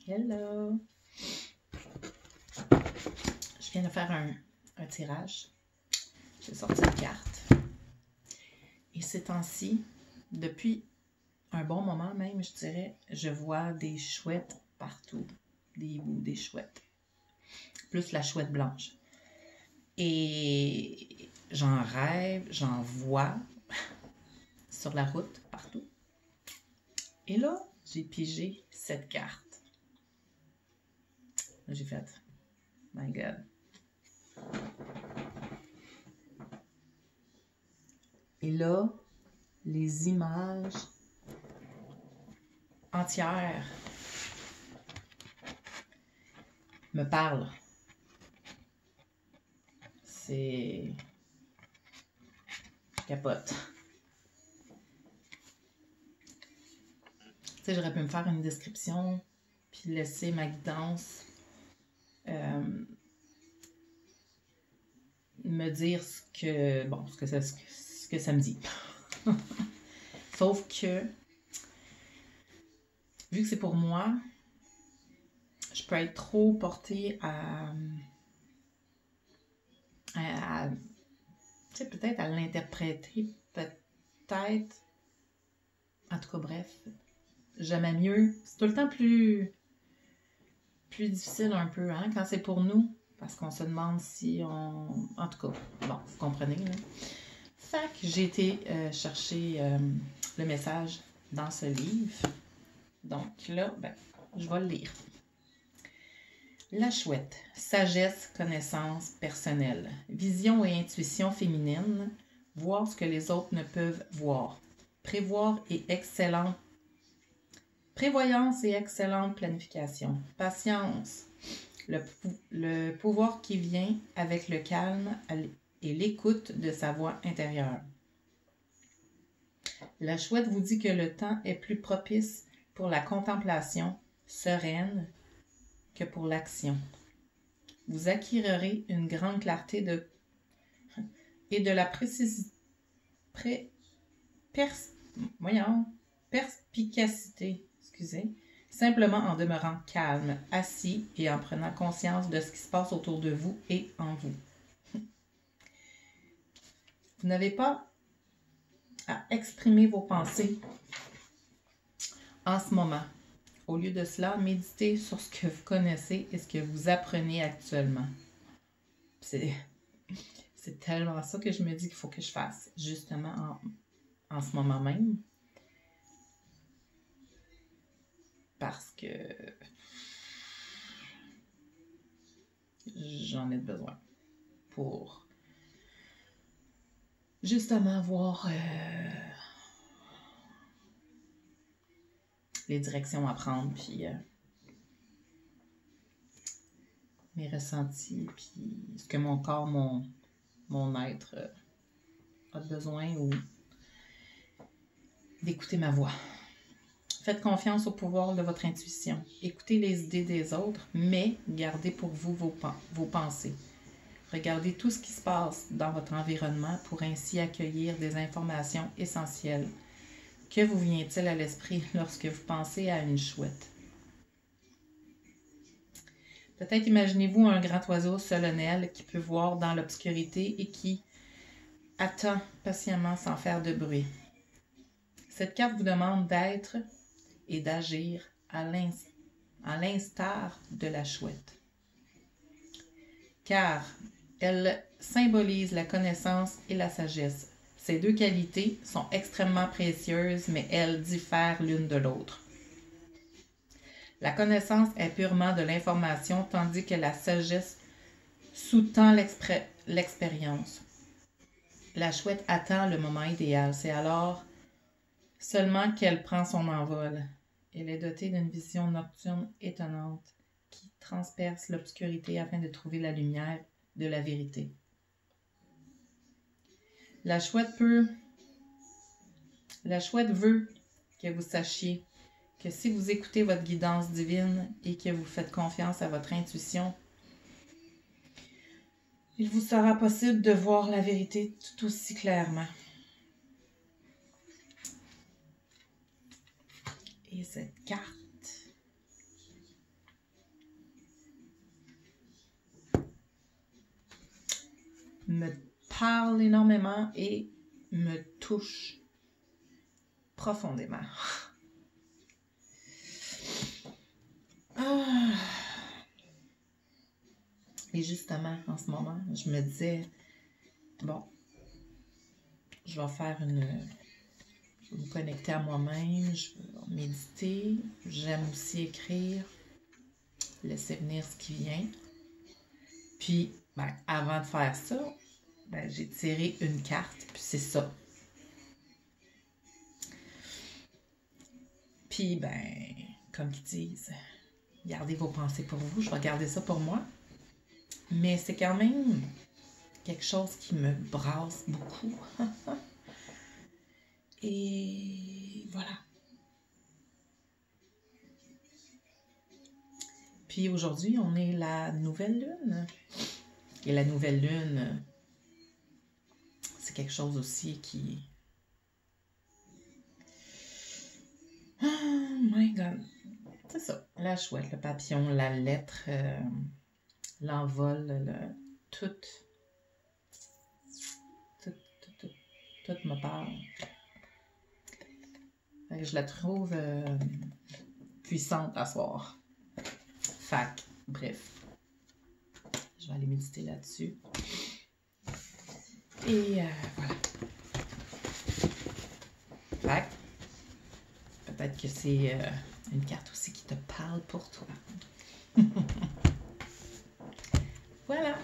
Hello! Je viens de faire un tirage. J'ai sorti une carte. Et ces temps-ci, depuis un bon moment même, je dirais, je vois des chouettes partout. Des chouettes. Plus la chouette blanche. Et j'en rêve, j'en vois sur la route, partout. Et là, j'ai pigé cette carte. J'ai fait, my God. Et là, les images entières me parlent. C'est... Je capote. Tu sais, j'aurais pu me faire une description puis laisser ma guidance me dire ce que ça me dit. Sauf que, vu que c'est pour moi, je peux être trop portée à tu sais, peut-être à l'interpréter, peut-être, en tout cas, bref, j'aimais mieux, c'est tout le temps plus difficile un peu, hein, quand c'est pour nous, parce qu'on se demande si on... En tout cas, bon, vous comprenez, là. Fait que j'ai été chercher le message dans ce livre. Donc là, ben, je vais le lire. La chouette. Sagesse, connaissance personnelle. Vision et intuition féminine. Voir ce que les autres ne peuvent voir. Prévoyance et excellente planification. Patience. Le pouvoir qui vient avec le calme et l'écoute de sa voix intérieure. La chouette vous dit que le temps est plus propice pour la contemplation sereine que pour l'action. Vous acquérerez une grande clarté et de la perspicacité, simplement en demeurant calme, assis et en prenant conscience de ce qui se passe autour de vous et en vous. Vous n'avez pas à exprimer vos pensées en ce moment. Au lieu de cela, méditez sur ce que vous connaissez et ce que vous apprenez actuellement. C'est tellement ça que je me dis qu'il faut que je fasse, justement en ce moment même. Parce que j'en ai besoin pour justement voir les directions à prendre, puis mes ressentis, puis ce que mon corps, mon être a besoin ou d'écouter ma voix. Faites confiance au pouvoir de votre intuition. Écoutez les idées des autres, mais gardez pour vous vos pensées. Regardez tout ce qui se passe dans votre environnement pour ainsi accueillir des informations essentielles. Que vous vient-il à l'esprit lorsque vous pensez à une chouette? Peut-être imaginez-vous un grand oiseau solennel qui peut voir dans l'obscurité et qui attend patiemment sans faire de bruit. Cette carte vous demande d'être et d'agir à l'instar de la chouette. Car elle symbolise la connaissance et la sagesse. Ces deux qualités sont extrêmement précieuses, mais elles diffèrent l'une de l'autre. La connaissance est purement de l'information, tandis que la sagesse sous-tend l'expérience. La chouette attend le moment idéal. C'est alors seulement qu'elle prend son envol. Elle est dotée d'une vision nocturne étonnante qui transperce l'obscurité afin de trouver la lumière de la vérité. La chouette veut que vous sachiez que si vous écoutez votre guidance divine et que vous faites confiance à votre intuition, il vous sera possible de voir la vérité tout aussi clairement. Et cette carte me parle énormément et me touche profondément. Ah. Et justement, en ce moment, je me disais, bon, je vais faire je vais me connecter à moi-même, je vais méditer, j'aime aussi écrire, laisser venir ce qui vient. Puis, ben, avant de faire ça, ben, j'ai tiré une carte, puis c'est ça. Puis, ben, comme ils disent, gardez vos pensées pour vous, je vais garder ça pour moi. Mais c'est quand même quelque chose qui me brasse beaucoup. Et voilà. Puis aujourd'hui, on est la nouvelle lune. Et la nouvelle lune, c'est quelque chose aussi qui... Oh my God. C'est ça. La chouette, le papillon, la lettre, l'envol, tout me parle. Je la trouve puissante à soir. Fac, bref. Je vais aller méditer là-dessus. Et voilà. Fac, peut-être que c'est une carte aussi qui te parle pour toi. Voilà.